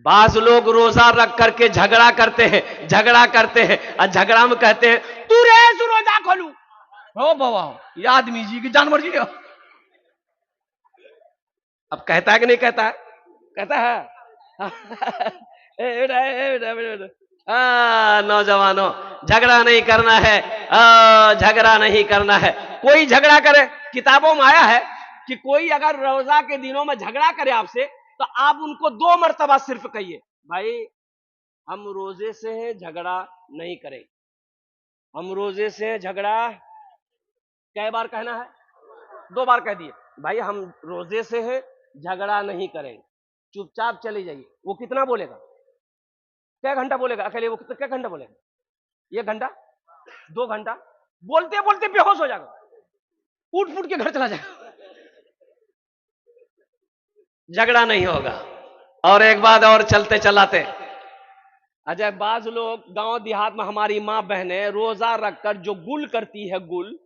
बाज लोग रोजा रख करके झगड़ा करते हैं और झगड़ा में कहते हैं तू रेस रोजा खोलू हो बाबा ये आदमी जी की जानवर जी हो। अब कहता है कि नहीं कहता है? कहता है नौजवानों झगड़ा नहीं करना है, झगड़ा नहीं करना है। कोई झगड़ा करे, किताबों में आया है कि कोई अगर रोजा के दिनों में झगड़ा करे आपसे तो आप उनको 2 मरतबा सिर्फ कहिए भाई हम रोजे से हैं झगड़ा नहीं करें। हम रोजे से हैं झगड़ा कई बार कहना है? 2 बार कह दिए भाई हम रोजे से हैं झगड़ा नहीं करें, चुपचाप चले जाइए। वो कितना बोलेगा? क्या घंटा बोलेगा अकेले? वो क्या घंटा बोलेगा? 1 घंटा 2 घंटा बोलते बोलते बेहोश हो जाएगा, उठ फूट के घर चला जाएगा। झगड़ा नहीं होगा। और एक बात और चलते चलाते अजय, बाज लोग गांव देहात में हमारी माँ बहनें रोजा रखकर जो गुल करती है, गुल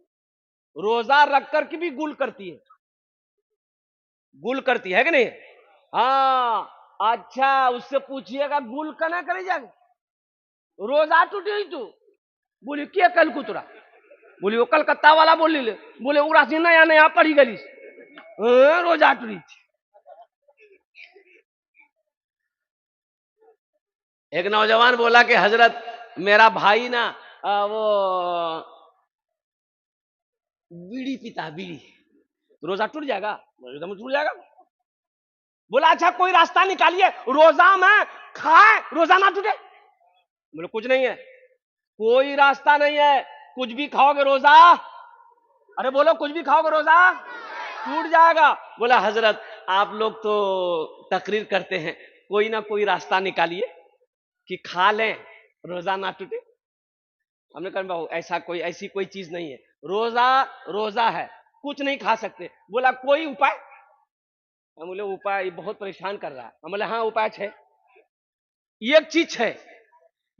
रोजा रखकर की भी गुल करती है, गुल करती है कि नहीं? हाँ अच्छा उससे पूछिएगा गुल कना करे जाएगा रोजा टूटी हुई तू बोली क्या कल कुतरा बोली वो कलकत्ता वाला बोली ले बोले उरा सी नया नया पढ़ी गली रोजा टूटी। एक नौजवान बोला कि हजरत मेरा भाई ना वो बीड़ी पीता, बीड़ी रोजा टूट जाएगा? एकदम टूट जाएगा। बोला अच्छा कोई रास्ता निकालिए रोजा में खाए रोजा ना टूटे। बोले कुछ नहीं है, कोई रास्ता नहीं है, कुछ भी खाओगे रोजा, अरे बोलो कुछ भी खाओगे रोजा टूट जाएगा। बोला हजरत आप लोग तो तकरीर करते हैं, कोई ना कोई रास्ता निकालिए कि खा लें रोजा ना टूटे। हमने कहा ऐसा कोई ऐसी कोई चीज नहीं है, रोजा रोजा है, कुछ नहीं खा सकते। बोला कोई उपाय? हम बोले उपाय बहुत परेशान कर रहा है। हम बोले हाँ उपाय है, एक चीज है,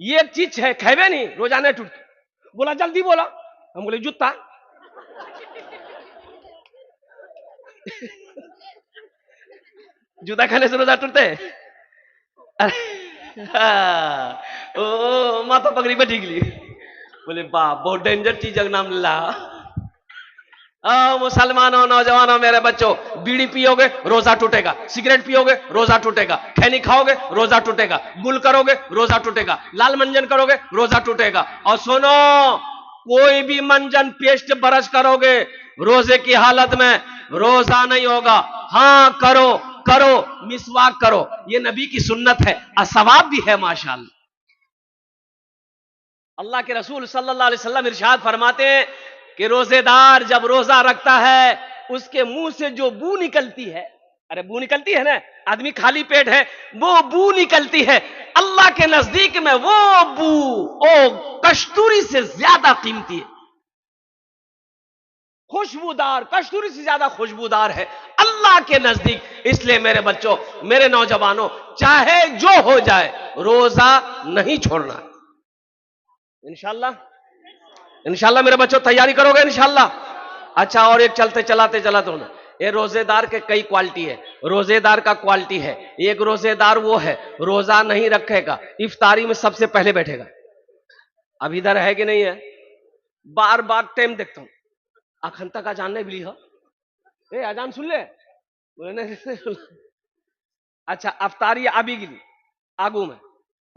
एक चीज है खेबे नहीं रोजा नहीं टूटते। बोला जल्दी बोला। हम बोले जूता। जूता खाने से रोजा टूटते? ओ माथा पगड़ी पे ठीक ली। बोले बाप बहुत डेंजर चीज का नाम ला। मुसलमानों नौजवानों मेरे बच्चों, बीड़ी पियोगे रोजा टूटेगा, सिगरेट पियोगे रोजा टूटेगा, खैनी खाओगे रोजा टूटेगा, गुल करोगे रोजा टूटेगा, लाल मंजन करोगे रोजा टूटेगा। और सुनो कोई भी मंजन पेस्ट ब्रश करोगे रोजे की हालत में रोजा नहीं होगा। हाँ करो करो मिसवाक करो, ये नबी की सुन्नत है, असवाब भी है माशाअल्लाह। अल्लाह के रसूल सल्लल्लाहु अलैहि वसल्लम इरशाद फरमाते हैं कि रोजेदार जब रोजा रखता है उसके मुंह से जो बू निकलती है, अरे बू निकलती है ना, आदमी खाली पेट है वो बू निकलती है, अल्लाह के नजदीक में वो बू ओ कस्तूरी से ज्यादा कीमती है, खुशबूदार, कस्तूरी से ज्यादा खुशबूदार है अल्लाह के नजदीक। इसलिए मेरे बच्चों मेरे नौजवानों चाहे जो हो जाए रोजा नहीं छोड़ना। इंशाल्लाह इंशाल्लाह मेरे बच्चों तैयारी करोगे इंशाल्लाह। अच्छा और एक चलते चलाते ये रोजेदार के कई क्वालिटी है। रोजेदार का क्वालिटी है, एक रोजेदार वो है रोजा नहीं रखेगा, इफ्तारी में सबसे पहले बैठेगा। अब इधर है कि नहीं है? बार बार टाइम देखता हूं अखन तक अजान नहीं बिली हो, अजान सुन ले बोले अच्छा अफ्तारी आबी गिली आगू में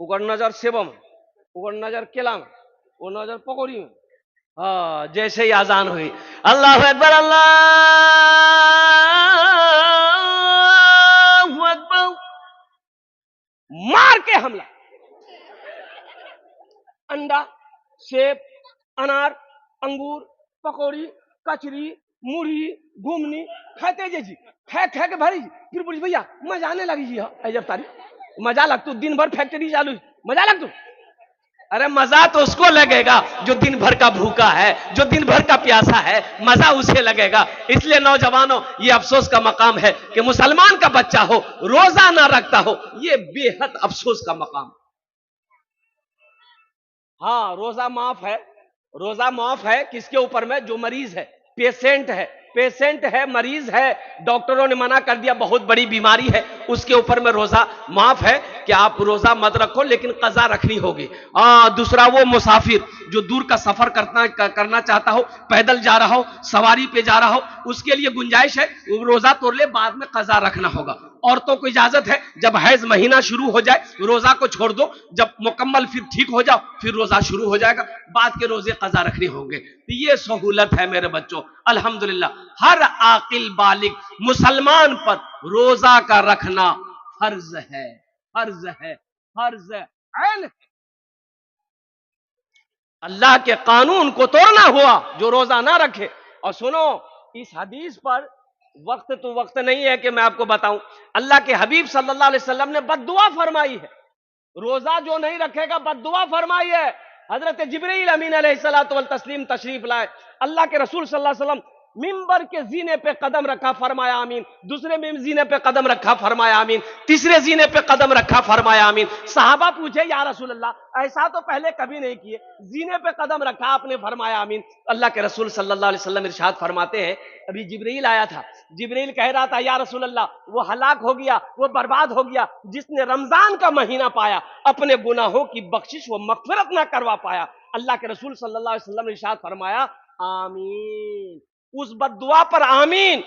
उगर नजर सेबो में उगर नजर केला में वो नजर पकौड़ी में। हाँ जैसे ही आजान हुई अल्लाह अकबर अल्लाह अकबर मार के हमला, अंडा सेब अनार अंगूर पकौड़ी कचरी मुढ़ी घूमनी खाते जैसी खै खै के भरी। फिर बोली भैया मजा आने लगी जी जब तारी मजा लग तू दिन भर फैक्ट्री चालू मजा लग तू। अरे मजा तो उसको लगेगा जो दिन भर का भूखा है, जो दिन भर का प्यासा है, मजा उसे लगेगा। इसलिए नौजवानों ये अफसोस का मकाम है कि मुसलमान का बच्चा हो रोजा ना रखता हो, ये बेहद अफसोस का मकाम। हाँ रोजा माफ है, रोजा माफ है किसके ऊपर में? जो मरीज है, पेशेंट है, पेशेंट है मरीज है, डॉक्टरों ने मना कर दिया बहुत बड़ी बीमारी है, उसके ऊपर में रोजा माफ है। कि आप रोजा मत रखो लेकिन कजा रखनी होगी। दूसरा वो मुसाफिर जो दूर का सफर करना चाहता हो, पैदल जा रहा हो, सवारी पे जा रहा हो, उसके लिए गुंजाइश है रोजा तोड़ ले, बाद में कजा रखना होगा। औरतों को इजाजत है जब हैज महीना शुरू हो जाए रोजा को छोड़ दो, जब मुकम्मल फिर ठीक हो जाओ फिर रोजा शुरू हो जाएगा, बाद के रोजे कजा रखने होंगे। तो ये सहूलत है मेरे बच्चों अल्हम्दुलिल्लाह। हर आकिल बालिग मुसलमान पर रोजा का रखना फर्ज है, फर्ज है, फर्ज ऐन है। अल्लाह के कानून को तोड़ना हुआ जो रोजा ना रखे। और सुनो, इस हदीस पर वक्त तो वक्त नहीं है कि मैं आपको बताऊं, अल्लाह के हबीब सल्लल्लाहु अलैहि वसल्लम ने बद्दुआ फरमाई है, रोजा जो नहीं रखेगा बद्दुआ फरमाई है। हजरत जिब्रील अमीन अलैहिस्सलातु वल तस्लीम तशरीफ लाए, अल्लाह के रसूल सल्लल्लाहु अलैहि वसल्लम मिंबर के जीने पे कदम रखा, फरमाया आमीन। दूसरे जीने पे कदम रखा, फरमाया आमीन। तीसरे जीने पे कदम रखा, फरमाया आमीन। सहाबा पूछे या रसूल अल्लाह ऐसा तो पहले कभी नहीं किए, जीने पे कदम रखा आपने, फरमाया आमीन। अल्लाह के रसूल सल्लल्लाहु अलैहि वसल्लम इरशाद फरमाते हैं, अभी जिब्रील आया था, जिब्रील कह रहा था या रसूल अल्लाह वो हलाक हो गया, वो बर्बाद हो गया जिसने रमजान का महीना पाया, अपने गुनाहों की बख्शिश वो मगफिरत ना करवा पाया। अल्लाह के रसूल सल्लल्लाहु अलैहि वसल्लम ने इरशाद फरमाया आमीन। उस बद्दुआ पर आमीन।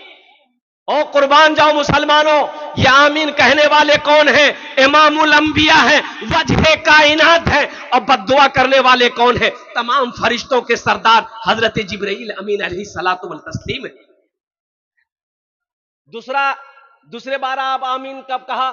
ओ कुर्बान जाओ मुसलमानों, ये आमीन कहने वाले कौन हैं? इमामुल अंबिया है, वजह कायनात है। और बद्दुआ करने वाले कौन है? तमाम फरिश्तों के सरदार हजरत जिब्रील अमीन अलैहिस्सलातु वल तस्लीम है। दूसरे बार आप आमीन कब कहा?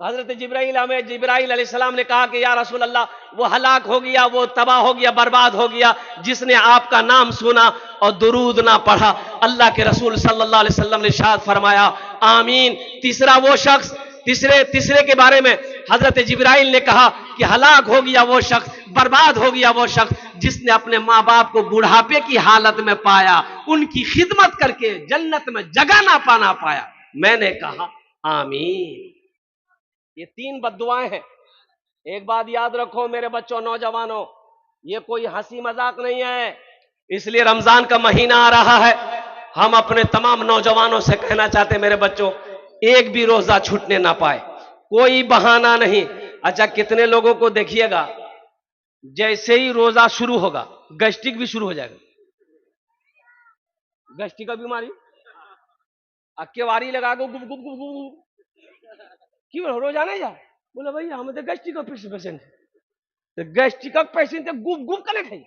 हजरत जिब्राइल अलैहिस्सलाम ने कहा कि या रसूल अल्लाह वो हलाक हो गया, वो तबाह हो गया, बर्बाद हो गया जिसने आपका नाम सुना और दुरूद ना पढ़ा। अल्लाह के रसूल सल्लल्लाहु अलैहि वसल्लम ने इरशाद फरमाया आमीन। तीसरा वो शख्स, तीसरे के बारे में हजरत जिब्राइल ने कहा कि हलाक हो गया वो शख्स, बर्बाद हो गया वो शख्स जिसने अपने माँ बाप को बुढ़ापे की हालत में पाया, उनकी खिदमत करके जन्नत में जगह ना पाया। मैंने कहा आमीन। ये 3 बद्दुआएं हैं। एक बात याद रखो मेरे बच्चों, नौजवानों, ये कोई हंसी मजाक नहीं है। इसलिए रमजान का महीना आ रहा है, हम अपने तमाम नौजवानों से कहना चाहते हैं मेरे बच्चों, एक भी रोजा छूटने ना पाए, कोई बहाना नहीं। अच्छा, कितने लोगों को देखिएगा जैसे ही रोजा शुरू होगा गैस्ट्रिक भी शुरू हो जाएगा। गैस्ट्रिक का बीमारी अक्केवारी लगा दो, गुप गुप गुप गुप, क्यों रोजा नहीं जा? बोले भैया हम तो गैस्ट्रिक का पेशेंट है, तो गैस्ट्रिक का पेशेंट गुप गुप कर खाई।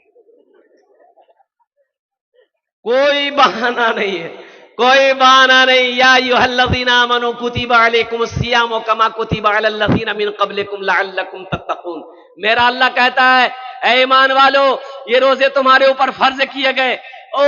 कोई बहाना नहीं है, कोई बहाना नहीं। या अय्युहल्लज़ीना आमनू कुतिबा अलैकुमुस सियामु कमा कुतिबा अलल लज़ीना मिन क़ब्लिकुम लअल्लकुम तत्तक़ून। मेरा अल्लाह कहता है ऐ ईमान वालो, ये रोजे तुम्हारे ऊपर फर्ज किए गए। ओ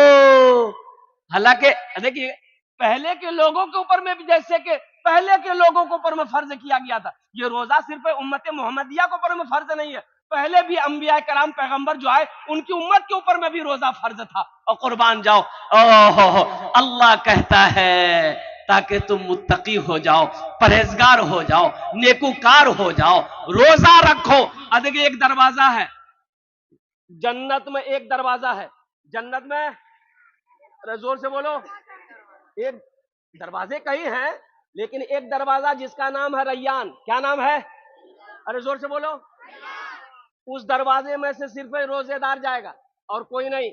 हालांकि देखिए पहले के लोगों के ऊपर में भी, जैसे कि पहले के लोगों के ऊपर में फर्ज किया गया था, ये रोजा सिर्फ उम्मत मोहम्मदिया के ऊपर में फर्ज नहीं है, पहले भी अंबिया कराम पैगंबर जो आए उनकी उम्मत के ऊपर में भी रोजा फर्ज था। और कुर्बान जाओ, ओहो अल्लाह कहता है ताकि तुम मुत्तकी हो जाओ, परहेजगार हो जाओ, नेकूकार हो जाओ, रोजा रखो। देखिए एक दरवाजा है जन्नत में, एक दरवाजा है जन्नत में, अरे जोर से बोलो, एक दरवाजे कई हैं लेकिन एक दरवाजा जिसका नाम है रैयान। क्या नाम है? अरे जोर से बोलो। उस दरवाजे में से सिर्फ रोजेदार जाएगा और कोई नहीं।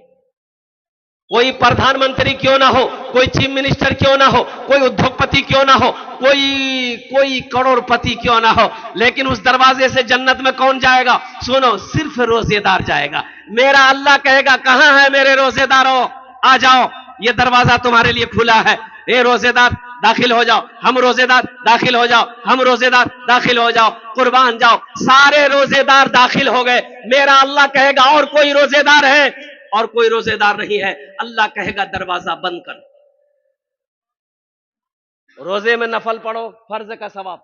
कोई प्रधानमंत्री क्यों ना हो, कोई चीफ मिनिस्टर क्यों ना हो, कोई उद्योगपति क्यों ना हो, कोई करोड़पति क्यों ना हो, लेकिन उस दरवाजे से जन्नत में कौन जाएगा? सुनो, सिर्फ रोजेदार जाएगा। मेरा अल्लाह कहेगा कहां है मेरे रोजेदारों, आ जाओ, ये दरवाजा तुम्हारे लिए खुला है। ए रोजेदार दाखिल हो जाओ, हम रोजेदार दाखिल हो जाओ, हम रोजेदार दाखिल हो जाओ। कुर्बान जाओ, सारे रोजेदार दाखिल हो गए। मेरा अल्लाह कहेगा और कोई रोजेदार है? और कोई रोजेदार नहीं है। अल्लाह कहेगा दरवाजा बंद कर। रोजे में नफल पढ़ो, फर्ज का सवाब।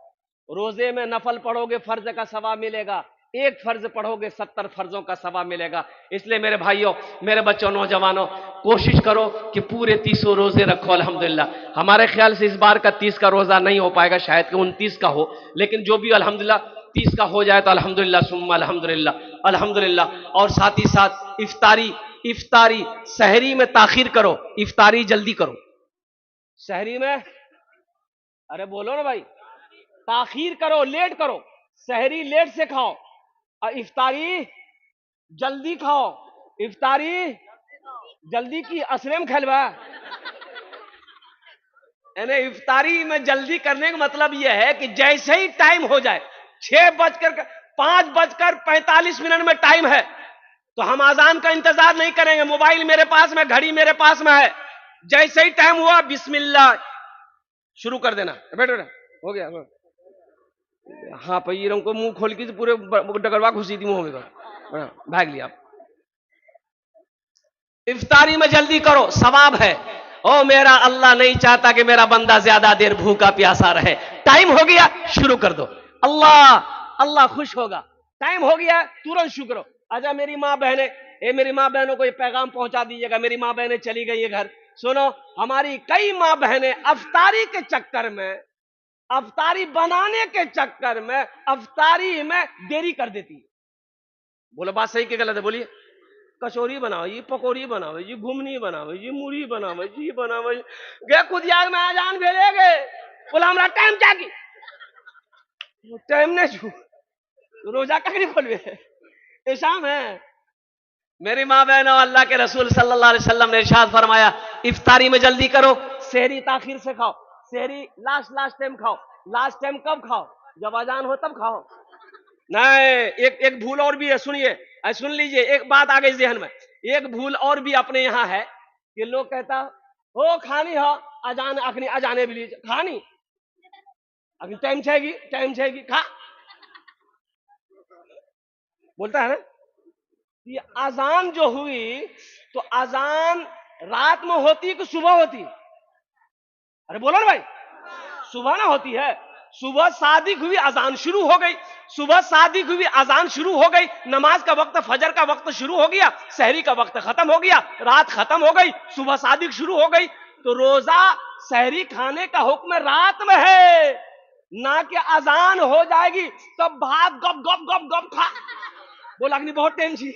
रोजे में नफल पढ़ोगे फर्ज का सवाब मिलेगा, एक फर्ज पढ़ोगे 70 फर्जों का सवाब मिलेगा। इसलिए मेरे भाइयों, मेरे बच्चों, नौजवानों, कोशिश करो कि पूरे 30 रोजे रखो। अल्हम्दुलिल्लाह हमारे ख्याल से इस बार का 30 का रोजा नहीं हो पाएगा, शायद कि 29 का हो, लेकिन जो भी अल्हम्दुलिल्लाह 30 का हो जाए तो अल्हम्दुलिल्लाह सुम्मा अल्हम्दुलिल्लाह, अल्हम्दुलिल्लाह। और साथ ही साथ इफ्तारी सहरी में ताखीर करो, इफ्तारी जल्दी करो। सहरी में, अरे बोलो ना भाई, ताखीर करो, लेट करो। सहरी लेट से खाओ और इफ्तारी जल्दी खाओ। इफ्तारी जल्दी की असरेम खेलवा। यानी इफ्तारी में जल्दी करने का मतलब यह है कि जैसे ही टाइम हो जाए, 5:45 में टाइम है, तो हम अजान का इंतजार नहीं करेंगे। मोबाइल मेरे पास में, घड़ी मेरे पास में है, जैसे ही टाइम हुआ बिस्मिल्लाह शुरू कर देना। बैठो ना, हो गया। हाँ पैरों को मुंह खोल के पूरे डगरवा घुसी थी मुंह में, भाग लिया। इफ्तारी में जल्दी करो, सवाब है। ओ मेरा अल्लाह नहीं चाहता कि मेरा बंदा ज्यादा देर भूखा प्यासा रहे। टाइम हो गया, शुरू कर दो, अल्लाह अल्लाह खुश होगा। टाइम हो गया, तुरंत शुरू करो। अच्छा मेरी माँ बहने, मेरी माँ बहनों को ये पैगाम पहुंचा दीजिएगा। मेरी माँ बहनें चली गई है घर, सुनो, हमारी कई माँ बहनें अफ्तारी के चक्कर में, अफ्तारी बनाने के चक्कर में अफ्तारी में देरी कर देती है। बोलो बात सही कि गलत है? बोलिए। कचौरी बनाओ जी, पकौड़ी बनाओ जी, घुमनी बनाओ जी, मुड़ी बनाओ जी, बनाओ जी, गे कुदियार में आजान भेजेगे। बोला हमारा टाइम चाहिए, टाइम नहीं छू, रोजा कहीं खोलवे शाम है। मेरी माँ बहनों, अल्लाह के रसूल सल्लल्लाहु अलैहि वसल्लम ने इरशाद फरमाया, इफ्तारी में जल्दी करो, सहरी ताखिर से खाओ। सहरी लास्ट टाइम खाओ। लास्ट टाइम कब खाओ? जब अजान हो तब खाओ। नहीं, एक भूल और भी है, सुनिए, सुन लीजिए, एक बात आ गई जहन में। एक भूल और भी अपने यहाँ है कि लोग कहता हो खानी हो अजान, अखनी अजाने भी लीजिए खानी, अभी टाइम छेगी खा, बोलता है ना। ये अजान जो हुई, तो अजान रात में होती कि सुबह होती? अरे बोलो ना भाई, सुबह ना होती है। सुबह सादिक हुई, अजान शुरू हो गई। सुबह सादिक हुई, अजान शुरू हो गई, नमाज का वक्त, फजर का वक्त शुरू हो गया, सहरी का वक्त खत्म हो गया, रात खत्म हो गई, सुबह सादिक शुरू हो गई। तो रोजा सहरी खाने का हुक्म रात में है, ना कि अजान हो जाएगी तब भात गप गप गप गप खा। बोला कि बहुत टेंशन,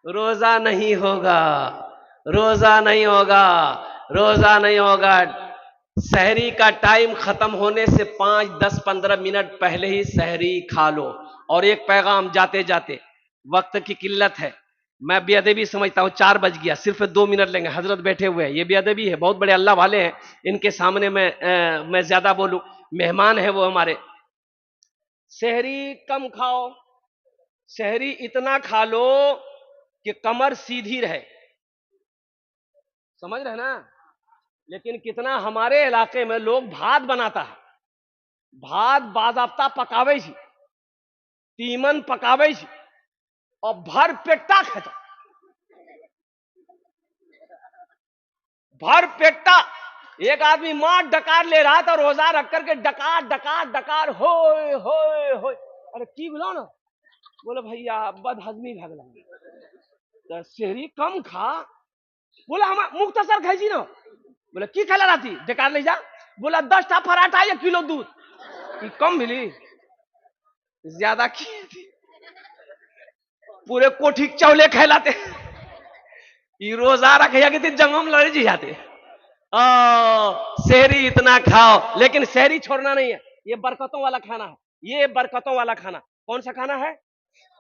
रोजा नहीं होगा, रोजा नहीं होगा, रोजा नहीं होगा। सहरी का टाइम खत्म होने से 5, 10, 15 मिनट पहले ही सहरी खा लो। और एक पैगाम जाते जाते, वक्त की किल्लत है, मैं बेअदबी समझता हूं, 4 बज गया, सिर्फ 2 मिनट लेंगे, हजरत बैठे हुए हैं, ये बेअदबी है, बहुत बड़े अल्लाह वाले हैं, इनके सामने मैं ज्यादा बोलूं, मेहमान है वो हमारे। सहरी कम खाओ, सहरी इतना खा लो कि कमर सीधी रहे, समझ रहे ना। लेकिन कितना हमारे इलाके में लोग भात बनाता है, भात बाजाब्ता पकावे छी, तीमन पकावे छी और भर पेटा खाता, भर पेटा। एक आदमी मां डकार ले रहा था रोजा रख करके, डकार डकार डकार, होए होए होए। अरे की बोलो ना, बोले भैया बदहजमी भगला, तो सहरी कम खा। बोला हम मुख्तसर खाई ना। बोले की खला रहती, डकार ले जा। बोला 10 टा पराठा, 1 किलो दूध। कम मिली, ज्यादा की थी, पूरे कोठी चौले खैलाते। ये रोजा रखे कि जंगम लड़ जी जाते। सहरी इतना खाओ, लेकिन सहरी छोड़ना नहीं है, ये बरकतों वाला खाना है, ये बरकतों वाला खाना। कौन सा खाना है?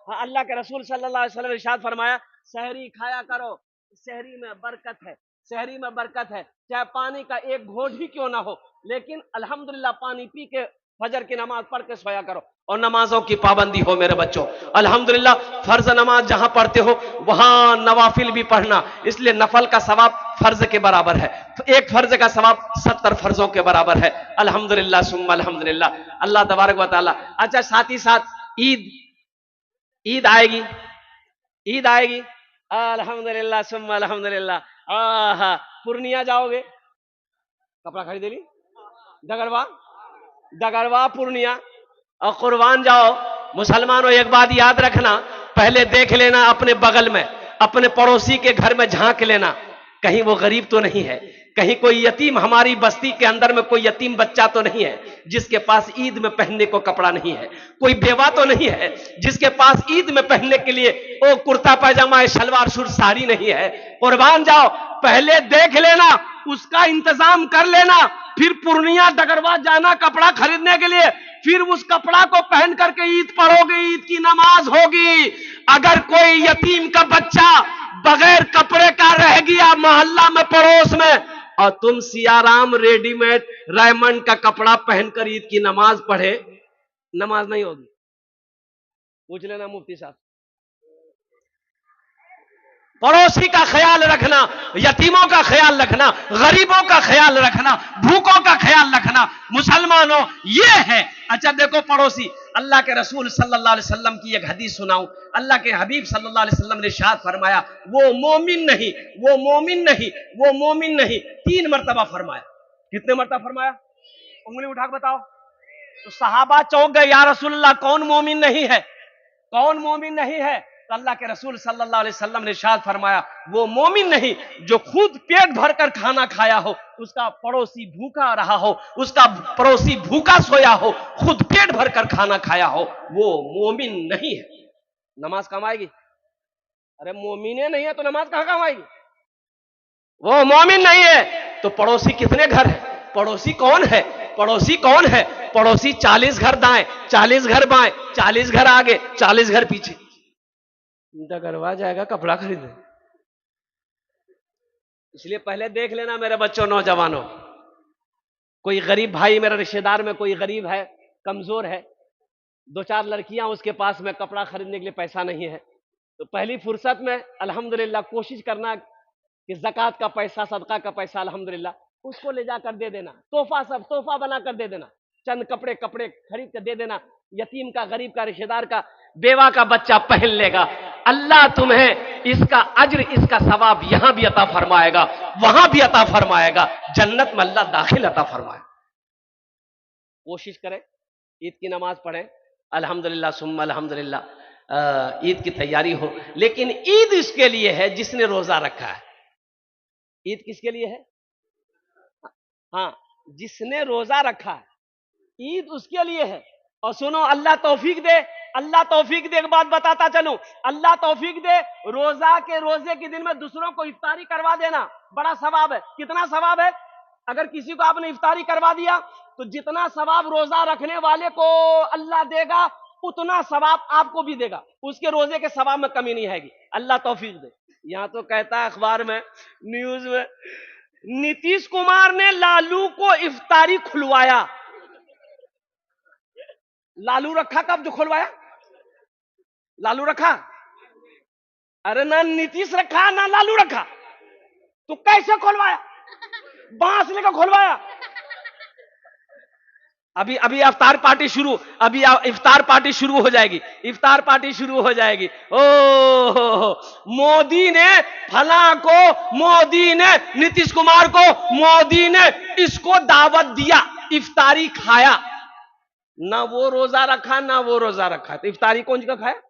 हाँ, अल्लाह के रसूल सल्लल्लाहु अलैहि वसल्लम ने इरशाद फरमाया, सहरी खाया करो, सहरी में बरकत है, सहरी में बरकत है। चाहे पानी का एक घोंट ही क्यों ना हो, लेकिन अल्हम्दुलिल्लाह पानी पी के फजर की नमाज पढ़ के सोया करो, और नमाजों की पाबंदी हो मेरे बच्चों। अल्हम्दुलिल्लाह फर्ज नमाज जहां पढ़ते हो वहां नवाफिल भी पढ़ना, इसलिए नफल का सवाब फर्ज के बराबर है, तो एक फर्ज का सवाब 70 फर्जों के बराबर है। अल्हम्दुलिल्लाह सुम्मा अल्हम्दुलिल्लाह, अल्लाह तबारक व तआला। अच्छा साथ ही साथ ईद आएगी, ईद आएगी, अल्हम्दुलिल्लाह सुम्मा अल्हम्दुलिल्लाह। पूर्णिया जाओगे, कपड़ा खरीदे ली, डगरवा पूर्णिया और कुर्बान जाओ। मुसलमानों एक बात याद रखना, पहले देख लेना अपने बगल में, अपने पड़ोसी के घर में झांक लेना, कहीं वो गरीब तो नहीं है, कहीं कोई यतीम हमारी बस्ती के अंदर में कोई यतीम बच्चा तो नहीं है जिसके पास ईद में पहनने को कपड़ा नहीं है, कोई बेवा तो नहीं है जिसके पास ईद में पहनने के लिए वो कुर्ता पैजामा शलवार सूट साड़ी नहीं है। कुर्बान जाओ, पहले देख लेना, उसका इंतजाम कर लेना, फिर पूर्णिया डगरवा जाना कपड़ा खरीदने के लिए, फिर उस कपड़ा को पहन करके ईद पढ़ोगे, ईद की नमाज होगी। अगर कोई यतीम का बच्चा बगैर कपड़े का रह गया मोहल्ला में पड़ोस में और तुम सियाराम रेडीमेड रायमंड का कपड़ा पहनकर ईद की नमाज पढ़े, नमाज नहीं होगी। पूछ लेना मुफ्ती साहब। पड़ोसी का ख्याल रखना, यतीमों का ख्याल रखना, गरीबों का ख्याल रखना, भूखों का ख्याल रखना, मुसलमानों ये है। अच्छा देखो पड़ोसी, अल्लाह के रसूल सल्लल्लाहु अलैहि वसल्लम की एक हदीस सुनाऊं। अल्लाह के हबीब सल्लल्लाहु अलैहि वसल्लम ने इरशाद फरमाया, वो मोमिन नहीं, वो मोमिन नहीं, वो मोमिन नहीं, 3 मरतबा फरमाया। कितने मरतबा फरमाया? उंगली उठा के बताओ। तो सहाबा चौंक गए, या रसूलल्लाह कौन मोमिन नहीं है, कौन मोमिन नहीं है? तो अल्लाह के रसूल सल्लल्लाहु अलैहि वसल्लम ने इरशाद फरमाया, वो मोमिन नहीं जो खुद पेट भरकर खाना खाया हो, उसका पड़ोसी भूखा रहा हो, उसका पड़ोसी भूखा सोया हो, खुद पेट भरकर खाना खाया हो, वो मोमिन नहीं है। नमाज कमाएगी? अरे मोमिने नहीं है तो नमाज कहां कमाएगी? वो मोमिन नहीं है। तो पड़ोसी कितने घर है? पड़ोसी कौन है? पड़ोसी कौन है? पड़ोसी 40 घर दाएं, 40 घर बाएं, 40 घर आगे, 40 घर पीछे। डगरवा जाएगा कपड़ा खरीदने। इसलिए पहले देख लेना मेरे बच्चों, नौजवानों, कोई गरीब भाई मेरा रिश्तेदार में कोई गरीब है, कमजोर है, 2-4 लड़कियां उसके पास में कपड़ा खरीदने के लिए पैसा नहीं है, तो पहली फुर्सत में अल्हम्दुलिल्लाह कोशिश करना कि ज़कात का पैसा, सदका का पैसा अल्हम्दुलिल्लाह उसको ले जाकर दे देना, तोहफा, सब तोहफा बनाकर दे देना, चंद कपड़े खरीद कर दे देना। यतीम का, गरीब का, रिश्तेदार का, बेवा का बच्चा पहन लेगा। अल्लाह तुम्हें इसका अज्र, इसका सवाब यहां भी अता फरमाएगा, वहां भी अता फरमाएगा, जन्नत में अल्लाह दाखिल अता फरमाए। कोशिश करें, ईद की नमाज पढ़ें, अल्हम्दुलिल्लाह सुम्मा अल्हम्दुलिल्लाह, ईद की तैयारी हो। लेकिन ईद इसके लिए है जिसने रोजा रखा है। ईद किसके लिए है? हाँ, जिसने रोजा रखा है, ईद उसके लिए है। और सुनो, अल्लाह तौफीक दे, अल्लाह तौफीक दे, एक बात बताता चलूं, अल्लाह तौफीक दे, रोजे के दिन में दूसरों को इफ्तारी करवा देना बड़ा सवाब है। कितना सवाब है? अगर किसी को आपने इफ्तारी करवा दिया तो जितना सवाब रोजा रखने वाले को अल्लाह देगा उतना सवाब आपको भी देगा, उसके रोजे के सवाब में कमी नहीं आएगी। अल्लाह तौफीक दे। यहां तो कहता है अखबार में, न्यूज में, नीतीश कुमार ने लालू को इफ्तारी खुलवाया। लालू रखा कब जो खुलवाया? लालू रखा? अरे ना नीतीश रखा ना लालू रखा, तो कैसे खुलवाया? बांस लेकर खुलवाया। अभी इफ्तार पार्टी शुरू, अभी इफ्तार पार्टी शुरू हो जाएगी, इफ्तार पार्टी शुरू हो जाएगी। ओ मोदी ने फला को, मोदी ने नीतीश कुमार को, मोदी ने इसको दावत दिया, इफ्तारी खाया, ना वो रोजा रखा ना वो रोजा रखा, तो इफ्तारी कौन सी का खाया?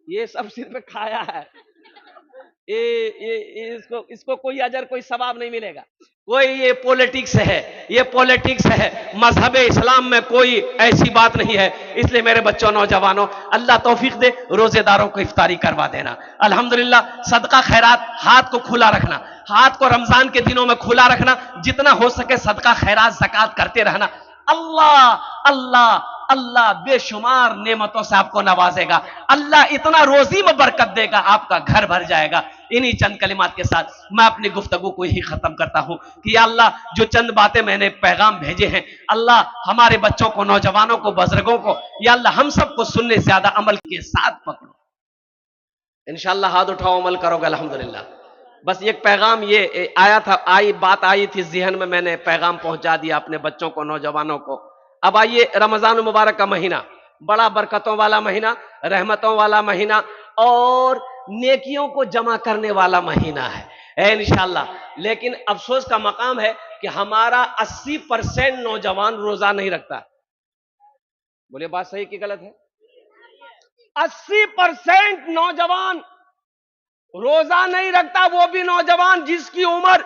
ये सब सिर्फ खाया है। इसको कोई अजर, कोई सवाब नहीं मिलेगा। कोई ये पॉलिटिक्स है, ये पॉलिटिक्स है, मजहब इस्लाम में कोई ऐसी बात नहीं है। इसलिए मेरे बच्चों, नौजवानों, अल्लाह तौफीक दे, रोजेदारों को इफ्तारी करवा देना। अल्हम्दुलिल्लाह, सदका खैरात, हाथ को खुला रखना, हाथ को रमजान के दिनों में खुला रखना, जितना हो सके सदका खैरात ज़कात करते रहना। अल्लाह अल्लाह अल्लाह बेशुमार नेमतों से आपको नवाजेगा, अल्लाह इतना रोजी में बरकत देगा, आपका घर भर जाएगा। इन्हीं चंद कलिमात के साथ मैं अपनी गुफ्तगू को ही खत्म करता हूं कि या अल्लाह, जो चंद बातें मैंने पैगाम भेजे हैं, अल्लाह हमारे बच्चों को, नौजवानों को, बुजुर्गों को, या अल्लाह हम सबको सुनने से ज्यादा अमल के साथ पकड़ो। इंशाअल्लाह हाथ उठाओ, अमल करोगे अल्हम्दुलिल्लाह। बस एक पैगाम ये आया था, बात आई थी जहन में, मैंने पैगाम पहुंचा दिया अपने बच्चों को, नौजवानों को। अब आइए, रमजान मुबारक का महीना बड़ा बरकतों वाला महीना, रहमतों वाला महीना और नेकियों को जमा करने वाला महीना है इंशाअल्लाह। लेकिन अफसोस का मकाम है कि हमारा 80% नौजवान रोजा नहीं रखता। बोलिए बात सही कि गलत है? 80% नौजवान रोजा नहीं रखता वो भी नौजवान जिसकी उम्र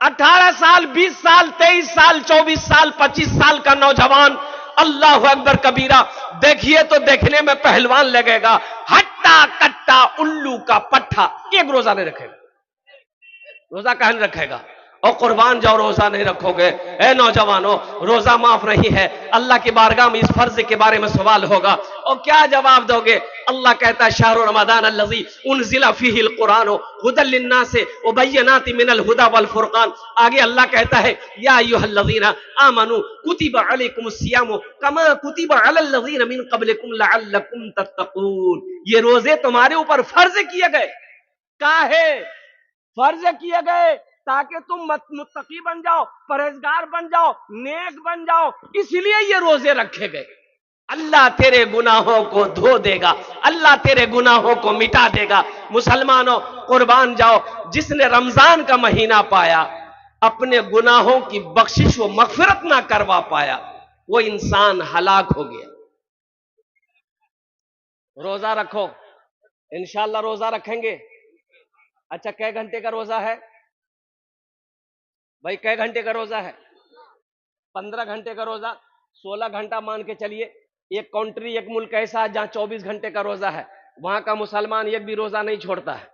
18 साल, 20 साल, 23 साल, 24 साल, 25 साल का नौजवान, अल्लाह अकबर कबीरा, देखिए तो देखने में पहलवान लगेगा, हट्टा कट्टा उल्लू का पट्टा, एक रोजा नहीं रखेगा। रोजा कहाँ नहीं रखेगा? और कुर्बान जाओ रोजा नहीं रखोगे। ए नौजवानों, रोजा माफ नहीं है। अल्लाह की बारगाह में इस फर्ज के बारे में सवाल होगा और क्या जवाब दोगे? अल्लाह कहता है शहर रमजान अल्लज़ी उनज़िला फ़ीहिल कुरान हुदल लिन्नास व बय्यिनाति मिनल हुदा वल फुरकान। आगे अल्लाह कहता है या अय्युहल्लज़ीना आमनू कुतिबा अलैकुमुस सियाम कमा कुतिबा अलल लज़ीना मिन क़ब्लिकुम लअल्लकुम तत्तक़ून। ये रोजे तुम्हारे ऊपर फर्ज किए गए। काहे फर्ज किए गए? ताकि तुम मुत्तकी बन जाओ, परहेजगार बन जाओ, नेक बन जाओ, इसलिए ये रोजे रखे गए। अल्लाह तेरे गुनाहों को धो देगा, अल्लाह तेरे गुनाहों को मिटा देगा। मुसलमानों, कुर्बान जाओ, जिसने रमजान का महीना पाया, अपने गुनाहों की बख्शिश व मगफिरत ना करवा पाया, वो इंसान हलाक हो गया। रोजा रखो, इंशाअल्लाह रोजा रखेंगे। अच्छा, कै घंटे का रोजा है भाई? कै घंटे का रोजा है? 15 घंटे का रोजा, 16 घंटा मान के चलिए। एक कंट्री, एक मुल्क ऐसा है जहां 24 घंटे का रोजा है, वहां का मुसलमान एक भी रोजा नहीं छोड़ता है।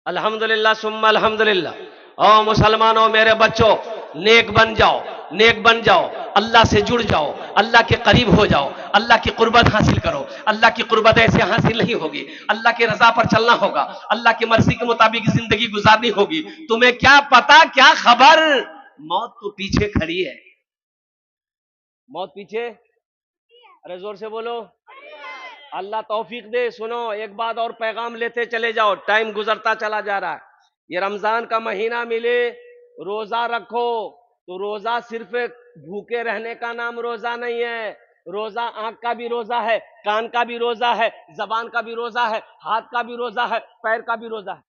अल्हम्दुलिल्लाह सुम्मा अल्हम्दुलिल्लाह। और मुसलमानों, मेरे बच्चों, नेक बन जाओ, नेक बन जाओ, अल्लाह से जुड़ जाओ, अल्लाह के करीब हो जाओ, अल्लाह की कुर्बत हासिल करो। अल्लाह की कुर्बत ऐसे हासिल नहीं होगी, अल्लाह की रजा पर चलना होगा, अल्लाह की मर्जी के मुताबिक जिंदगी गुजारनी होगी। तुम्हें क्या पता, क्या खबर, मौत तो पीछे खड़ी है। मौत पीछे, अरे जोर से बोलो। अल्लाह तौफीक दे। सुनो, एक बात और पैगाम लेते चले जाओ, टाइम गुजरता चला जा रहा है। ये रमजान का महीना मिले, रोजा रखो, तो रोजा सिर्फ भूखे रहने का नाम रोजा नहीं है। रोजा आंख का भी रोजा है, कान का भी रोजा है, जबान का भी रोजा है, हाथ का भी रोजा है, पैर का भी रोजा है।